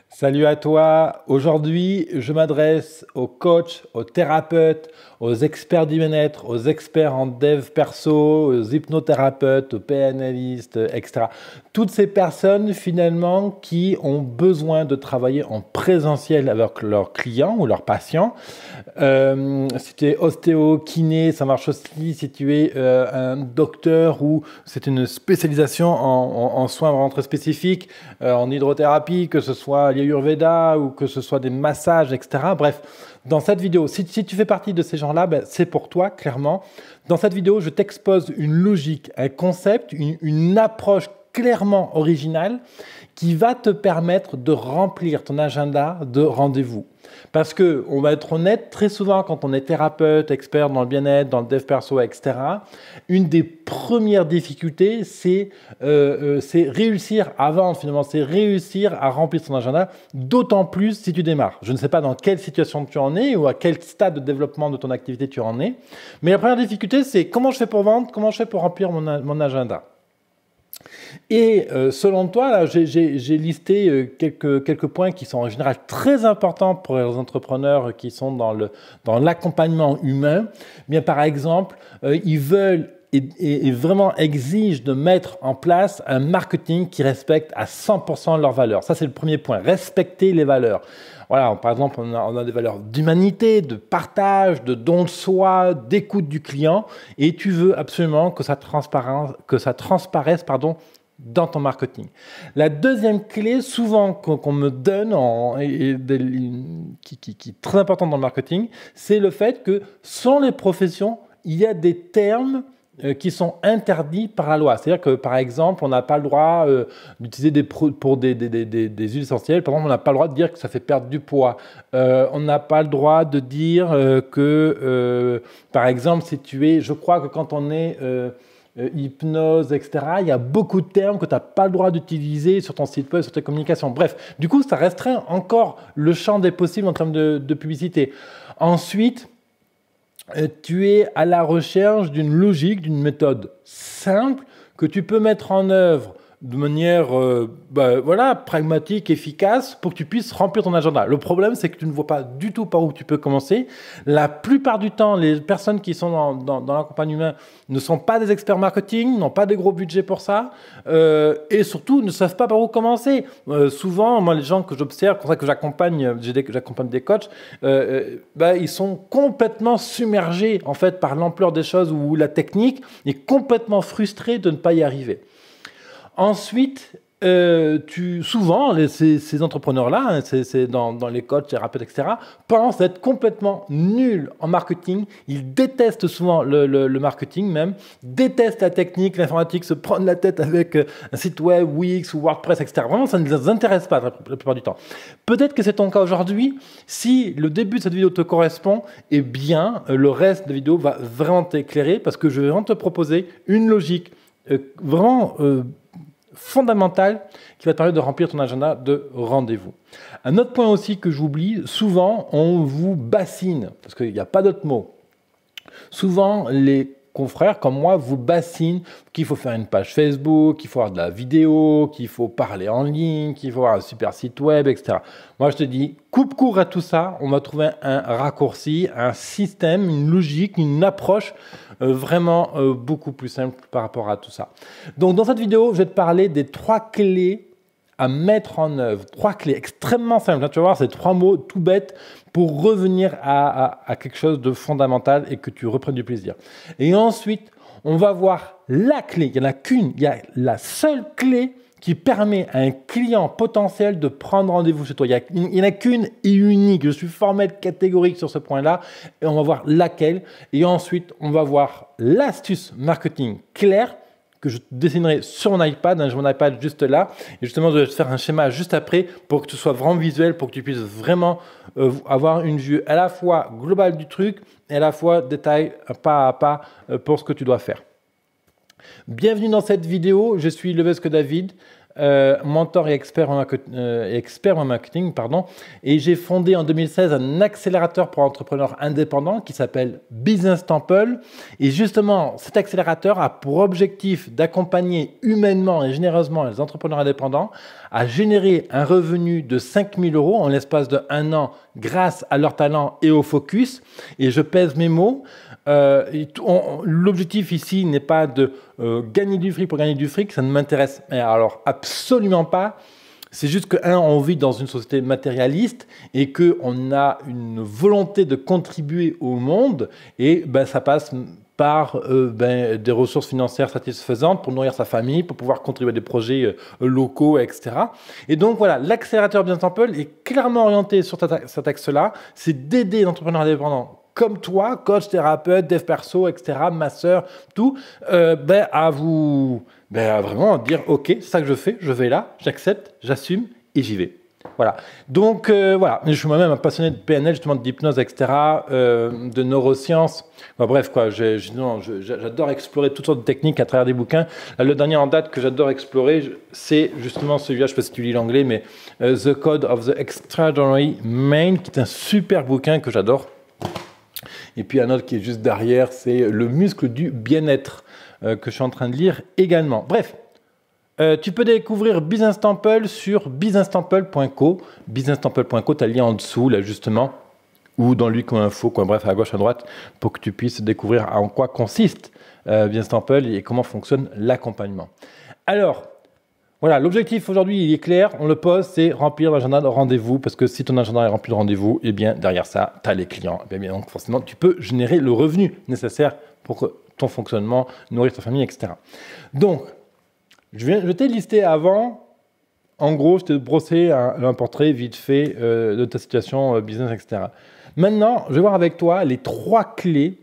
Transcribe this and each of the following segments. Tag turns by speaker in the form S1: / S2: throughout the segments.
S1: Salut à toi. Aujourd'hui, je m'adresse aux coachs, aux thérapeutes, aux experts du bien-être, aux experts en dev perso, aux hypnothérapeutes, aux PNListes, etc. Toutes ces personnes finalement qui ont besoin de travailler en présentiel avec leurs clients ou leurs patients. Si tu es ostéo, kiné, ça marche aussi. Si tu es un docteur ou c'est une spécialisation en soins vraiment très spécifiques, en hydrothérapie, que ce soit l'Ayurveda ou que ce soit des massages, etc. Bref, dans cette vidéo, si tu fais partie de ces gens-là, ben, c'est pour toi, clairement. Dans cette vidéo, je t'expose une logique, un concept, une approche clairement originale qui va te permettre de remplir ton agenda de rendez-vous. Parce que, on va être honnête, très souvent quand on est thérapeute, expert dans le bien-être, dans le dev perso, etc., une des premières difficultés, c'est réussir à vendre finalement, c'est réussir à remplir son agenda, d'autant plus si tu démarres. Je ne sais pas dans quelle situation tu en es ou à quel stade de développement de ton activité tu en es, mais la première difficulté, c'est comment je fais pour vendre, comment je fais pour remplir mon agenda. Et selon toi, là, j'ai listé quelques points qui sont en général très importants pour les entrepreneurs qui sont dans l'accompagnement humain. Bien, par exemple, ils veulent et vraiment exigent de mettre en place un marketing qui respecte à 100% leurs valeurs. Ça, c'est le premier point. Respecter les valeurs. Voilà, par exemple, on a des valeurs d'humanité, de partage, de don de soi, d'écoute du client, et tu veux absolument que ça transparaisse, dans ton marketing. La deuxième clé, souvent qu'on me donne, qui est très importante dans le marketing, c'est le fait que selon les professions, il y a des termes qui sont interdits par la loi. C'est-à-dire que, par exemple, on n'a pas le droit d'utiliser pour des huiles essentielles. Par exemple, on n'a pas le droit de dire que ça fait perdre du poids. On n'a pas le droit de dire par exemple, je crois que quand on est hypnose, etc., il y a beaucoup de termes que tu n'as pas le droit d'utiliser sur ton site web, sur tes communications. Bref, du coup, ça restreint encore le champ des possibles en termes de publicité. Ensuite, tu es à la recherche d'une logique, d'une méthode simple que tu peux mettre en œuvre de manière pragmatique, efficace, pour que tu puisses remplir ton agenda. Le problème, c'est que tu ne vois pas du tout par où tu peux commencer. La plupart du temps, les personnes qui sont dans l'accompagnement humain ne sont pas des experts marketing, n'ont pas des gros budgets pour ça, et surtout ne savent pas par où commencer. Souvent, moi, les gens que j'observe, c'est pour ça que j'accompagne des coachs, ils sont complètement submergés en fait par l'ampleur des choses ou la technique, et complètement frustrés de ne pas y arriver. Ensuite, souvent, ces entrepreneurs-là, dans les coachs, thérapeutes, etc., pensent être complètement nuls en marketing. Ils détestent souvent le marketing même, détestent la technique, l'informatique, se prendre la tête avec un site web, Wix ou WordPress, etc. Vraiment, ça ne les intéresse pas la plupart du temps. Peut-être que c'est ton cas aujourd'hui. Si le début de cette vidéo te correspond, eh bien, le reste de la vidéo va vraiment t'éclairer parce que je vais vraiment te proposer une logique fondamentale qui va te permettre de remplir ton agenda de rendez-vous. Un autre point aussi que j'oublie, souvent on vous bassine, parce qu'il n'y a pas d'autre mot. Souvent les confrères comme moi vous bassinent qu'il faut faire une page Facebook, qu'il faut avoir de la vidéo, qu'il faut parler en ligne, qu'il faut avoir un super site web, etc. Moi je te dis, coupe court à tout ça, on va trouver un raccourci, un système, une logique, une approche vraiment beaucoup plus simple par rapport à tout ça. Donc dans cette vidéo, je vais te parler des 3 clés à mettre en œuvre. 3 clés extrêmement simples. Là, tu vas voir, c'est 3 mots tout bêtes pour revenir à quelque chose de fondamental et que tu reprennes du plaisir. Et ensuite, on va voir la clé. Il n'y en a qu'une, il y a la seule clé qui permet à un client potentiel de prendre rendez-vous chez toi. Il n'y en a qu'une et unique. Je suis formel catégorique sur ce point-là et on va voir laquelle. Et ensuite, on va voir l'astuce marketing claire que je dessinerai sur mon iPad. J'ai mon iPad juste là. Et justement, je vais te faire un schéma juste après pour que ce soit vraiment visuel, pour que tu puisses vraiment avoir une vue à la fois globale du truc et à la fois détail pas à pas pour ce que tu dois faire. Bienvenue dans cette vidéo, je suis Levesque David. mentor et expert en marketing, pardon. Et j'ai fondé en 2016 un accélérateur pour entrepreneurs indépendants qui s'appelle Business Temple. Et justement, cet accélérateur a pour objectif d'accompagner humainement et généreusement les entrepreneurs indépendants à générer un revenu de 5 000 € en l'espace de 1 an grâce à leur talent et au focus. Et je pèse mes mots. L'objectif ici n'est pas de gagner du fric pour gagner du fric, ça ne m'intéresse alors absolument pas. C'est juste que, on vit dans une société matérialiste et qu'on a une volonté de contribuer au monde et ça passe par des ressources financières satisfaisantes pour nourrir sa famille, pour pouvoir contribuer à des projets locaux, etc. Et donc voilà, l'accélérateur Business Temple est clairement orienté sur cet axe-là, c'est d'aider les entrepreneurs indépendants comme toi, coach, thérapeute, dev perso, etc., masseur, tout, à vraiment dire, ok, c'est ça que je fais, je vais là, j'accepte, j'assume et j'y vais. Voilà. Donc, voilà. Je suis moi-même un passionné de PNL, justement, d'hypnose, etc., de neurosciences. Bref, quoi, j'adore explorer toutes sortes de techniques à travers des bouquins. Là, le dernier en date que j'adore explorer, c'est justement celui-là, je ne sais pas si tu lis l'anglais, mais The Code of the Extraordinary Mind, qui est un super bouquin que j'adore. Et puis un autre qui est juste derrière, c'est Le muscle du bien-être, que je suis en train de lire également. Bref, tu peux découvrir Business Temple sur businesstemple.co. Businesstemple.co, tu as le lien en dessous, là justement, ou dans lui comme info, bref, à gauche, à droite, pour que tu puisses découvrir en quoi consiste Business Temple et comment fonctionne l'accompagnement. Alors, voilà, l'objectif aujourd'hui, il est clair, on le pose, c'est remplir l'agenda de rendez-vous, parce que si ton agenda est rempli de rendez-vous, eh bien, derrière ça, tu as les clients. Eh bien, donc, forcément, tu peux générer le revenu nécessaire pour que ton fonctionnement, nourrir ta famille, etc. Donc, je t'ai listé avant, en gros, je t'ai brossé un portrait vite fait de ta situation business, etc. Maintenant, je vais voir avec toi les trois clés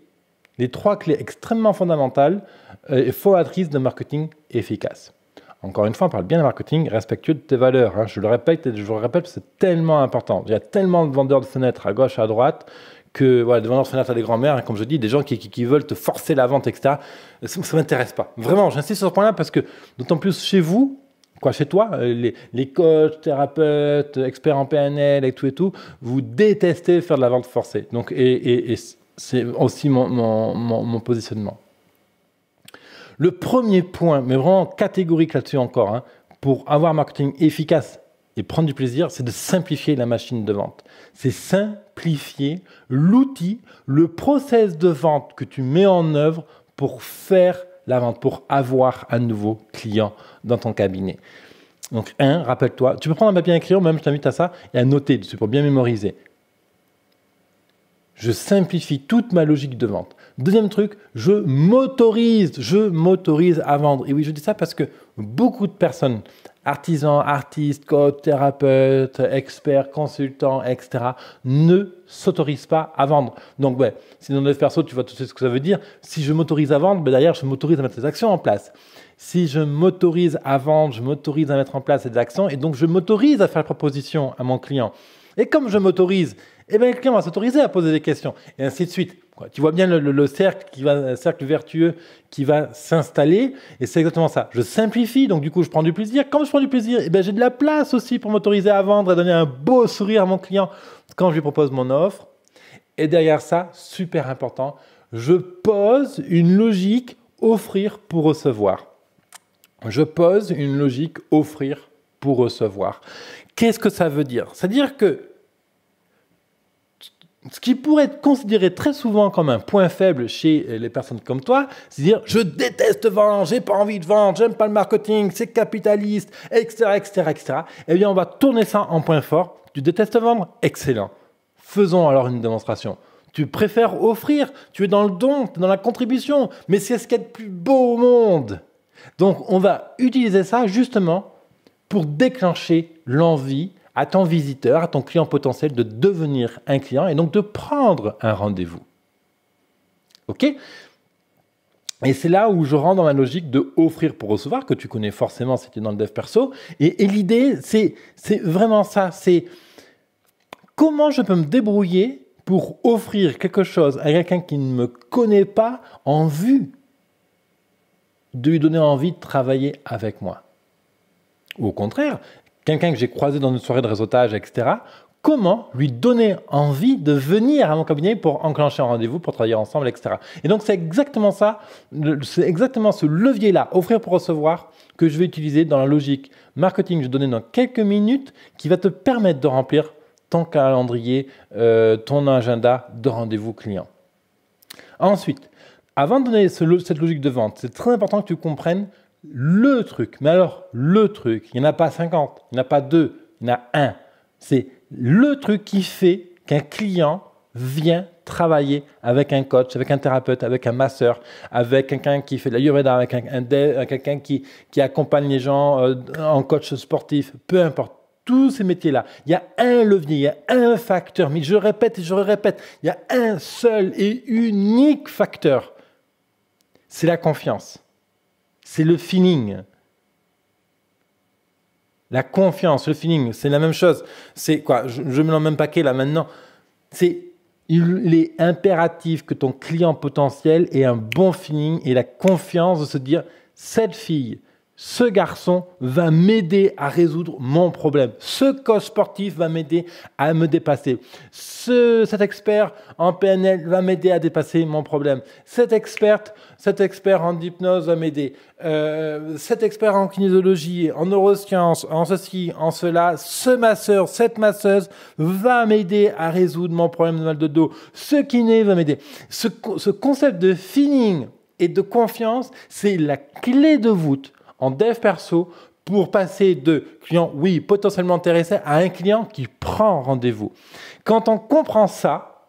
S1: extrêmement fondamentales et fondatrices de marketing efficace. Encore une fois, on parle bien de marketing respectueux de tes valeurs. Je le répète et je le répète, c'est tellement important. Il y a tellement de vendeurs de fenêtres à gauche, à droite, que voilà, des vendeurs de fenêtres à des grands-mères, comme je dis, des gens qui veulent te forcer la vente, etc. Ça ne m'intéresse pas. Vraiment, j'insiste sur ce point-là parce que, d'autant plus chez vous, chez toi, les coachs, thérapeutes, experts en PNL et tout, vous détestez faire de la vente forcée. Donc, et c'est aussi mon positionnement. Le premier point, mais vraiment catégorique là-dessus encore, pour avoir un marketing efficace et prendre du plaisir, c'est de simplifier la machine de vente. C'est simplifier l'outil, le process de vente que tu mets en œuvre pour faire la vente, pour avoir un nouveau client dans ton cabinet. Donc, rappelle-toi, tu peux prendre un papier et un crayon, même je t'invite à ça, et à noter dessus pour bien mémoriser. Je simplifie toute ma logique de vente. Deuxième truc, je m'autorise à vendre. Et oui, je dis ça parce que beaucoup de personnes, artisans, artistes, coachs, thérapeutes, experts, consultants, etc., ne s'autorisent pas à vendre. Donc, si dans le perso, tu vois tout de suite ce que ça veut dire. Si je m'autorise à vendre, derrière, je m'autorise à mettre des actions en place. Si je m'autorise à vendre, je m'autorise à mettre en place des actions et donc je m'autorise à faire la proposition à mon client. Et comme je m'autorise, le client va s'autoriser à poser des questions et ainsi de suite. Tu vois bien le cercle vertueux qui va s'installer et c'est exactement ça. Je simplifie, donc du coup je prends du plaisir. Comme je prends du plaisir, j'ai de la place aussi pour m'autoriser à vendre et donner un beau sourire à mon client quand je lui propose mon offre. Et derrière ça, super important, je pose une logique offrir pour recevoir. Je pose une logique offrir pour recevoir. Qu'est-ce que ça veut dire? C'est-à-dire que ce qui pourrait être considéré très souvent comme un point faible chez les personnes comme toi, c'est dire « je déteste vendre, j'ai pas envie de vendre, j'aime pas le marketing, c'est capitaliste, etc., etc., etc. » Eh bien, on va tourner ça en point fort. Tu détestes vendre? Excellent. Faisons alors une démonstration. Tu préfères offrir, tu es dans le don, tu es dans la contribution, mais c'est ce qu'il y a de plus beau au monde. Donc, on va utiliser ça justement pour déclencher l'envie à ton visiteur, à ton client potentiel de devenir un client et donc de prendre un rendez-vous. OK? Et c'est là où je rentre dans ma logique de offrir pour recevoir, que tu connais forcément si tu es dans le dev perso. Et l'idée, c'est vraiment ça. C'est comment je peux me débrouiller pour offrir quelque chose à quelqu'un qui ne me connaît pas en vue de lui donner envie de travailler avec moi. Ou au contraire, quelqu'un que j'ai croisé dans une soirée de réseautage, etc., comment lui donner envie de venir à mon cabinet pour enclencher un rendez-vous, pour travailler ensemble, etc. Et donc, c'est exactement ça, c'est exactement ce levier-là, offrir pour recevoir, que je vais utiliser dans la logique marketing que je vais donner dans quelques minutes, qui va te permettre de remplir ton calendrier, ton agenda de rendez-vous client. Ensuite, avant de donner cette logique de vente, c'est très important que tu comprennes le truc. Mais alors, le truc, il n'y en a pas 50, il n'y en a pas 2, il y en a un. C'est le truc qui fait qu'un client vient travailler avec un coach, avec un thérapeute, avec un masseur, avec quelqu'un qui fait de l'ayurveda, avec un dev, quelqu'un qui accompagne les gens en coach sportif, peu importe. Tous ces métiers-là, il y a un levier, il y a un facteur, mais je répète et je répète, il y a un seul et unique facteur. C'est la confiance. C'est le feeling. La confiance, le feeling, c'est la même chose. C'est quoi? Je mets dans le même paquet là maintenant. Il est impératif que ton client potentiel ait un bon feeling et la confiance de se dire cette fille, ce garçon va m'aider à résoudre mon problème. Ce coach sportif va m'aider à me dépasser. Cet expert en PNL va m'aider à dépasser mon problème. Cet expert en hypnose va m'aider. Cet expert en kinésiologie, en neurosciences, en ceci, en cela. Ce masseur, cette masseuse va m'aider à résoudre mon problème de mal de dos. Ce kiné va m'aider. Ce concept de feeling et de confiance, c'est la clé de voûte en dev perso pour passer de client, oui, potentiellement intéressé, à un client qui prend rendez-vous. Quand on comprend ça,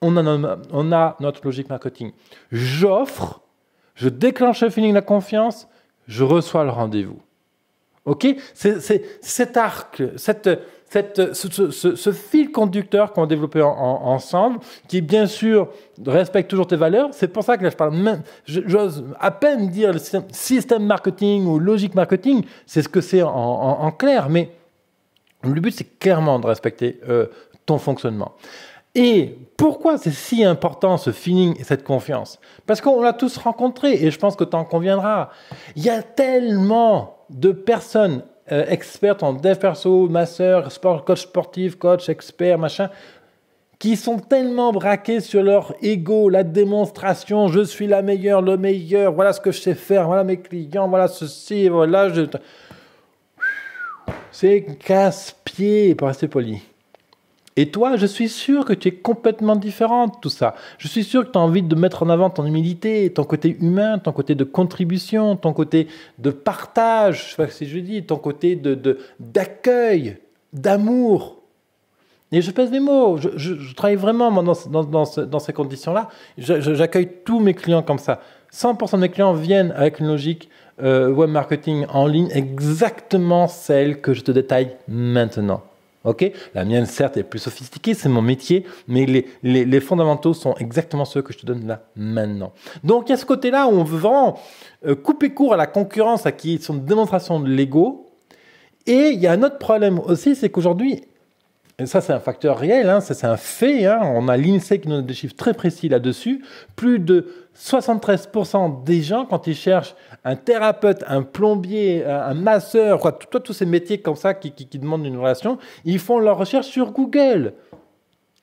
S1: on a notre logique marketing. J'offre, je déclenche le feeling, la confiance, je reçois le rendez-vous. Ok? C'est cet arc, ce fil conducteur qu'on a développé ensemble, qui bien sûr respecte toujours tes valeurs. C'est pour ça que là, j'ose à peine dire le système marketing ou logique marketing, c'est ce que c'est en clair, mais le but, c'est clairement de respecter ton fonctionnement. Et pourquoi c'est si important ce feeling et cette confiance? Parce qu'on l'a tous rencontré et je pense que tu en conviendras. Il y a tellement de personnes expertes en dev perso, masseur, coach sportif, coach expert, machin, qui sont tellement braqués sur leur ego, la démonstration, je suis la meilleure, le meilleur, voilà ce que je sais faire, voilà mes clients, voilà ceci, voilà. C'est casse-pied, pour rester poli. Et toi, je suis sûr que tu es complètement différente de tout ça. Je suis sûr que tu as envie de mettre en avant ton humilité, ton côté humain, ton côté de contribution, ton côté de partage, je sais pas si je dis, ton côté d'accueil, d'amour. Et je pèse mes mots. Je travaille vraiment moi, dans ces conditions-là. J'accueille tous mes clients comme ça. 100% de mes clients viennent avec une logique web marketing en ligne exactement celle que je te détaille maintenant. Okay, la mienne, certes, est plus sophistiquée, c'est mon métier, mais les fondamentaux sont exactement ceux que je te donne là maintenant. Donc, il y a ce côté-là où on veut vraiment couper court à la concurrence, à qui est une démonstration de l'ego. Et il y a un autre problème aussi, c'est qu'aujourd'hui, et ça c'est un facteur réel, hein, c'est un fait, hein, on a l'INSEE qui nous donne des chiffres très précis là-dessus, plus de 73% des gens, quand ils cherchent un thérapeute, un plombier, un masseur, quoi, tous ces métiers comme ça qui demandent une relation, ils font leur recherche sur Google.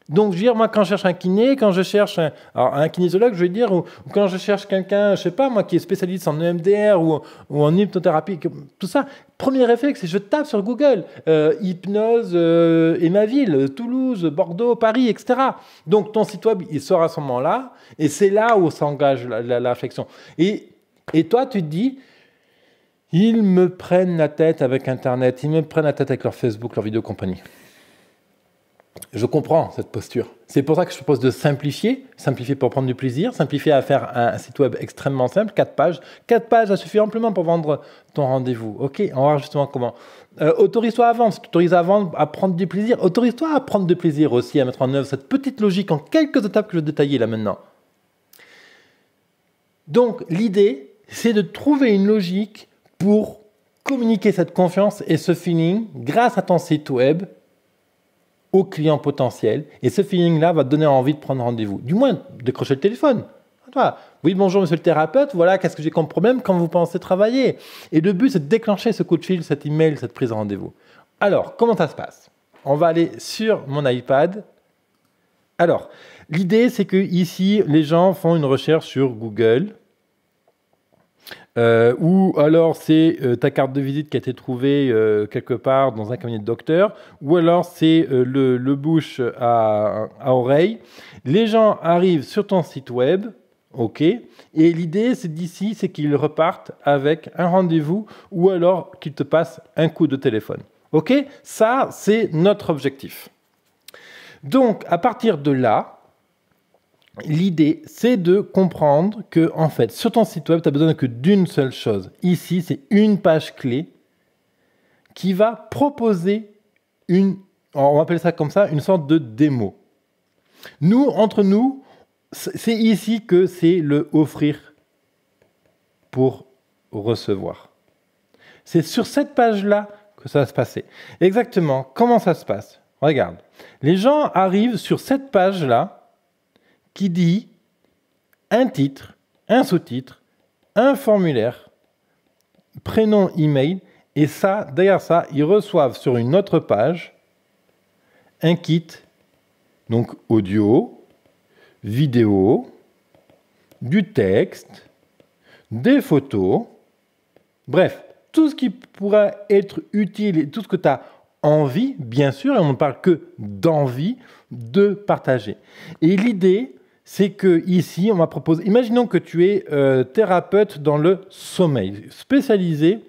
S1: Donc, je veux dire, moi, quand je cherche un kiné, quand je cherche un kinésiologue, je veux dire, ou quand je cherche quelqu'un, je sais pas, moi, qui est spécialiste en EMDR ou en hypnothérapie, tout ça, premier réflexe, c'est je tape sur Google, hypnose et ma ville, Toulouse, Bordeaux, Paris, etc. Donc, ton site web, il sort à ce moment-là, et c'est là où s'engage la réflexion. Et toi, tu te dis, ils me prennent la tête avec Internet, ils me prennent la tête avec leur Facebook, leur vidéocompagnie. Je comprends cette posture. C'est pour ça que je propose de simplifier pour prendre du plaisir, simplifier à faire un site web extrêmement simple, 4 pages. 4 pages, ça suffit amplement pour vendre ton rendez-vous. Ok, on va voir justement comment. Autorise-toi à vendre. Si tu t'autorises à vendre, à prendre du plaisir, autorise-toi à prendre du plaisir aussi, à mettre en œuvre cette petite logique en quelques étapes que je vais détailler là maintenant. Donc, l'idée, c'est de trouver une logique pour communiquer cette confiance et ce feeling grâce à ton site web au client potentiel. Et ce feeling-là va te donner envie de prendre rendez-vous. Du moins, décrocher le téléphone. Oui, bonjour monsieur le thérapeute, voilà, qu'est-ce que j'ai comme problème quand vous pensez travailler? Et le but, c'est de déclencher ce coup de fil, cet email, cette prise de rendez-vous. Alors, comment ça se passe? On va aller sur mon iPad. Alors, l'idée, c'est que ici, les gens font une recherche sur Google. Ou alors c'est ta carte de visite qui a été trouvée quelque part dans un cabinet de docteur, ou alors c'est le bouche à oreille. Les gens arrivent sur ton site web, ok, et l'idée c'est d'ici, c'est qu'ils repartent avec un rendez-vous ou alors qu'ils te passent un coup de téléphone. Ok, ça c'est notre objectif. Donc à partir de là, l'idée, c'est de comprendre que, en fait, sur ton site web, tu n'as besoin que d'une seule chose. Ici, c'est une page clé qui va proposer on va appeler ça comme ça, une sorte de démo. Nous, entre nous, c'est ici que c'est le offrir pour recevoir. C'est sur cette page-là que ça va se passer. Exactement, comment ça se passe? Regarde, les gens arrivent sur cette page-là qui dit un titre, un sous-titre, un formulaire, prénom, email, et ça, derrière ça, ils reçoivent sur une autre page un kit, donc audio, vidéo, du texte, des photos, bref, tout ce qui pourra être utile et tout ce que tu as envie, bien sûr, et on ne parle que d'envie, de partager. Et l'idée, c'est que ici, on va proposer. Imaginons que tu es thérapeute dans le sommeil, spécialisé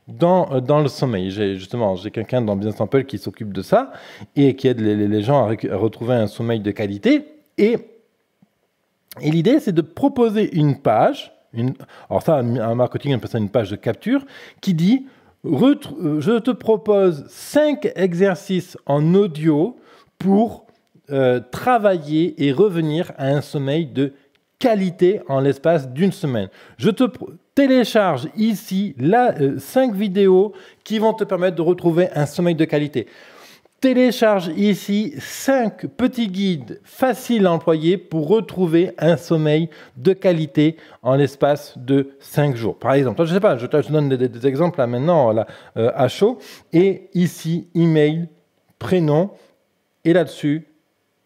S1: dans le sommeil. J'ai quelqu'un dans Business Temple qui s'occupe de ça et qui aide les gens à retrouver un sommeil de qualité. Et l'idée, c'est de proposer une page. Alors ça, en marketing, on appelle ça une page de capture qui dit je te propose 5 exercices en audio pour travailler et revenir à un sommeil de qualité en l'espace d'une semaine. Je te télécharge ici 5 vidéos qui vont te permettre de retrouver un sommeil de qualité. Télécharge ici 5 petits guides faciles à employer pour retrouver un sommeil de qualité en l'espace de 5 jours. Par exemple, je ne sais pas, je te donne des exemples là maintenant là, à chaud. Et ici, email, prénom, et là-dessus,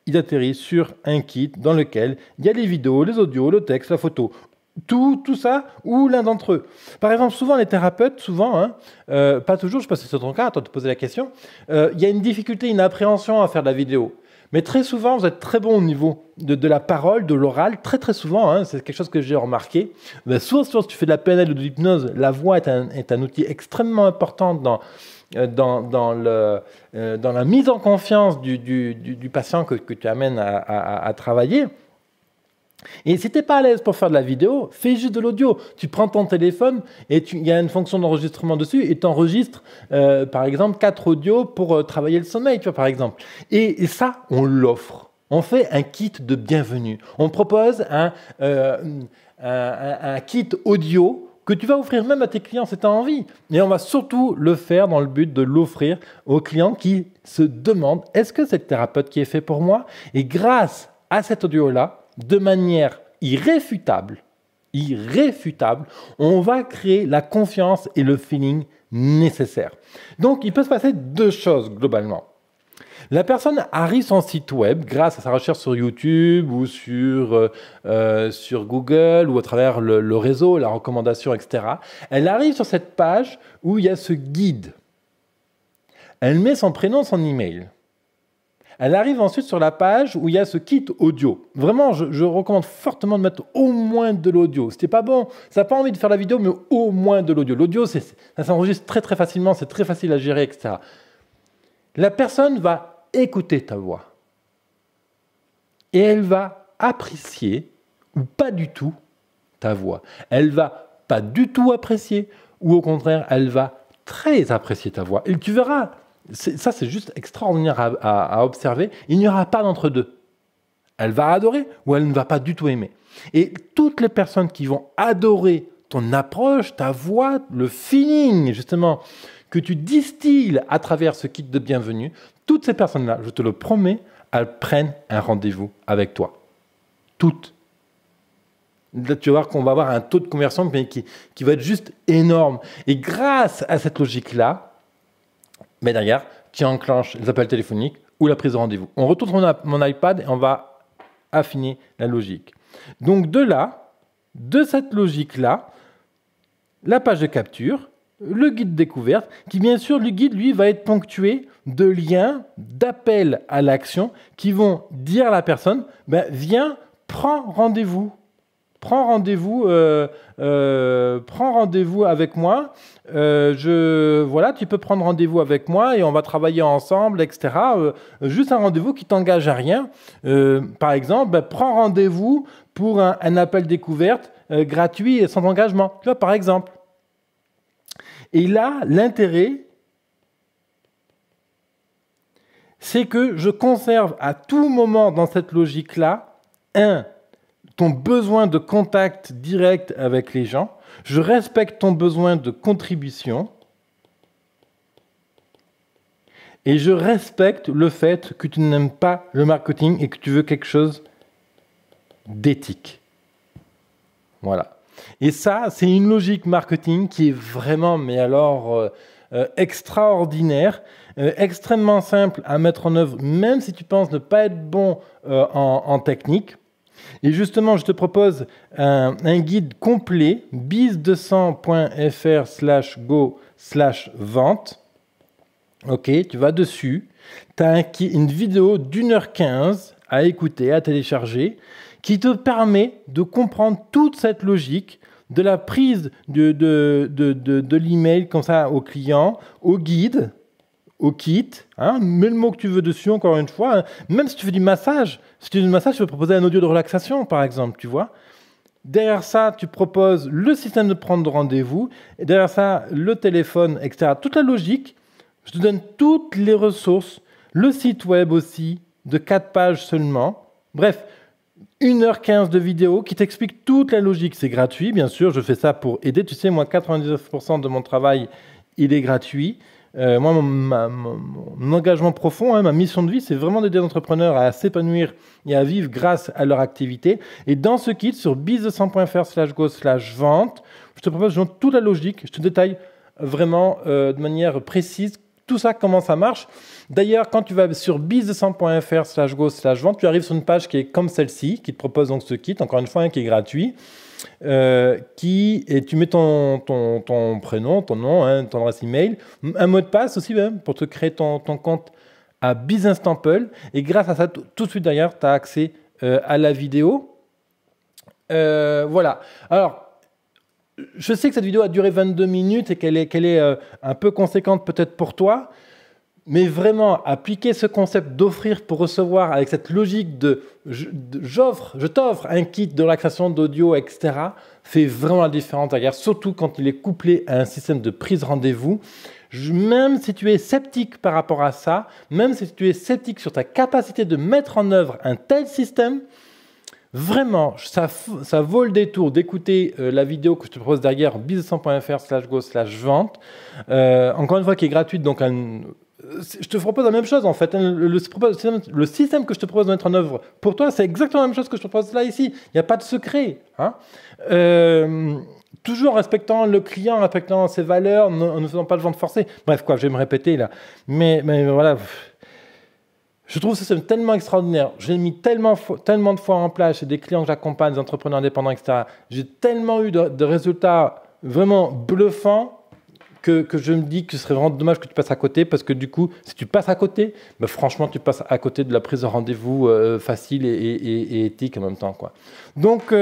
S1: il atterrit sur un kit dans lequel il y a les vidéos, les audios, le texte, la photo. Tout ça, ou l'un d'entre eux. Par exemple, souvent les thérapeutes, pas toujours, je ne sais pas si c'est ton cas, toi te poser la question, il y a une difficulté, une appréhension à faire de la vidéo. Mais très souvent, vous êtes très bon au niveau de la parole, de l'oral, très souvent, c'est quelque chose que j'ai remarqué. Souvent, si tu fais de la PNL ou de l'hypnose, la voix est un outil extrêmement important dans la mise en confiance du patient que tu amènes à travailler. Et si tu n'es pas à l'aise pour faire de la vidéo, fais juste de l'audio. Tu prends ton téléphone et il y a une fonction d'enregistrement dessus et tu enregistres, par exemple, 4 audios pour travailler le sommeil, tu vois, par exemple. Et ça, on l'offre. On fait un kit de bienvenue. On propose un kit audio que tu vas offrir même à tes clients si tu as envie. Et on va surtout le faire dans le but de l'offrir aux clients qui se demandent « Est-ce que c'est le thérapeute qui est fait pour moi ?» Et grâce à cet audio-là, de manière irréfutable, on va créer la confiance et le feeling nécessaire. Donc, il peut se passer 2 choses globalement. La personne arrive sur son site web grâce à sa recherche sur YouTube ou sur Google ou à travers le réseau, la recommandation, etc. Elle arrive sur cette page où il y a ce guide. Elle met son prénom, son email. Elle arrive ensuite sur la page où il y a ce kit audio. Vraiment, je recommande fortement de mettre au moins de l'audio. Si t'es pas bon, ça n'a pas envie de faire la vidéo, mais au moins de l'audio. L'audio, ça s'enregistre très facilement, c'est très facile à gérer, etc. La personne va écouter ta voix. Et elle va apprécier, ou pas du tout, ta voix. Elle va pas du tout apprécier, ou au contraire, elle va très apprécier ta voix. Et tu verras, ça c'est juste extraordinaire à observer, il n'y aura pas d'entre-deux. Elle va adorer ou elle ne va pas du tout aimer. Et toutes les personnes qui vont adorer ton approche, ta voix, le feeling justement que tu distilles à travers ce kit de bienvenue, toutes ces personnes-là, je te le promets, elles prennent un rendez-vous avec toi. Toutes. Là, tu vas voir qu'on va avoir un taux de conversion qui va être juste énorme. Et grâce à cette logique-là, mais derrière, tu enclenches les appels téléphoniques ou la prise de rendez-vous. On retourne sur mon iPad et on va affiner la logique. Donc de cette logique-là, la page de capture, le guide découverte, qui bien sûr, le guide, lui, va être ponctué de liens, d'appels à l'action qui vont dire à la personne, viens, prends rendez-vous. Prends rendez-vous avec moi. Voilà, tu peux prendre rendez-vous avec moi et on va travailler ensemble, etc. Juste un rendez-vous qui t'engage à rien. Par exemple, prends rendez-vous pour un appel découverte gratuit et sans engagement. Tu vois, par exemple. Et là, l'intérêt, c'est que je conserve à tout moment dans cette logique-là, ton besoin de contact direct avec les gens, je respecte ton besoin de contribution et je respecte le fait que tu n'aimes pas le marketing et que tu veux quelque chose d'éthique. Voilà. Et ça, c'est une logique marketing qui est vraiment, mais alors, extraordinaire, extrêmement simple à mettre en œuvre, même si tu penses ne pas être bon en technique. Et justement, je te propose un guide complet, biz200.fr/go/vente. Ok, tu vas dessus. Tu as une vidéo d'1h15 à écouter, à télécharger, qui te permet de comprendre toute cette logique de la prise de l'email comme ça au client, au guide, au kit, mets le mot que tu veux dessus, encore une fois. Même si tu fais du massage, si tu fais du massage, tu peux proposer un audio de relaxation, par exemple, tu vois. Derrière ça, tu proposes le système de prendre rendez-vous, et derrière ça, le téléphone, etc. Toute la logique, je te donne toutes les ressources, le site web aussi, de 4 pages seulement. Bref, 1h15 de vidéo qui t'explique toute la logique. C'est gratuit, bien sûr, je fais ça pour aider. Tu sais, moi, 99% de mon travail, il est gratuit. Moi, mon engagement profond, ma mission de vie, c'est vraiment d'aider les entrepreneurs à s'épanouir et à vivre grâce à leur activité. Et dans ce kit, sur biz200.fr/go/vente, je te propose toute la logique. Je te détaille vraiment de manière précise tout ça, comment ça marche. D'ailleurs, quand tu vas sur biz200.fr/go/vente, tu arrives sur une page qui est comme celle-ci, qui te propose donc ce kit, encore une fois, qui est gratuit. Et tu mets ton prénom, ton nom, ton adresse email, un mot de passe aussi pour te créer ton compte à BizInstample. Et grâce à ça, tout de suite derrière, tu as accès à la vidéo. Voilà. Alors, je sais que cette vidéo a duré 22 minutes et qu'elle est un peu conséquente peut-être pour toi. Mais vraiment, appliquer ce concept d'offrir pour recevoir avec cette logique je t'offre un kit de relaxation d'audio, etc., fait vraiment la différence derrière, surtout quand il est couplé à un système de prise rendez-vous. Même si tu es sceptique par rapport à ça, même si tu es sceptique sur ta capacité de mettre en œuvre un tel système, vraiment, ça vaut le détour d'écouter la vidéo que je te propose derrière, biz200.fr/go/vente. Encore une fois, qui est gratuite, donc je te propose la même chose en fait. Le système que je te propose de mettre en œuvre pour toi, c'est exactement la même chose que je te propose là ici. Il n'y a pas de secret. Toujours en respectant le client, en respectant ses valeurs, en ne faisant pas de vente forcée. Bref, je vais me répéter là. Mais voilà. Je trouve ce système tellement extraordinaire. J'ai mis tellement de fois en place chez des clients que j'accompagne, des entrepreneurs indépendants, etc. J'ai tellement eu de résultats vraiment bluffants que je me dis que ce serait vraiment dommage que tu passes à côté, parce que du coup, si tu passes à côté, franchement, tu passes à côté de la prise de rendez-vous facile et éthique en même temps, quoi. Donc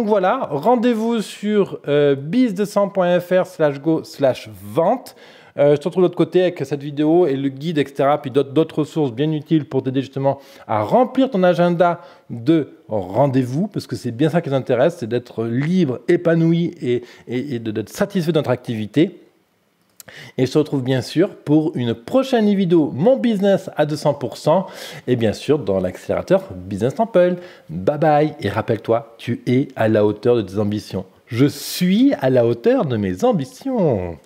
S1: voilà, rendez-vous sur biz200.fr/go/vente. Je te retrouve de l'autre côté avec cette vidéo et le guide, etc. Puis d'autres ressources bien utiles pour t'aider justement à remplir ton agenda de rendez-vous, parce que c'est bien ça qui nous intéresse, c'est d'être libre, épanoui et d'être satisfait de notre activité. Et je te retrouve bien sûr pour une prochaine vidéo, mon business à 200%, et bien sûr dans l'accélérateur BizInstample. Bye bye, et rappelle-toi, tu es à la hauteur de tes ambitions. Je suis à la hauteur de mes ambitions.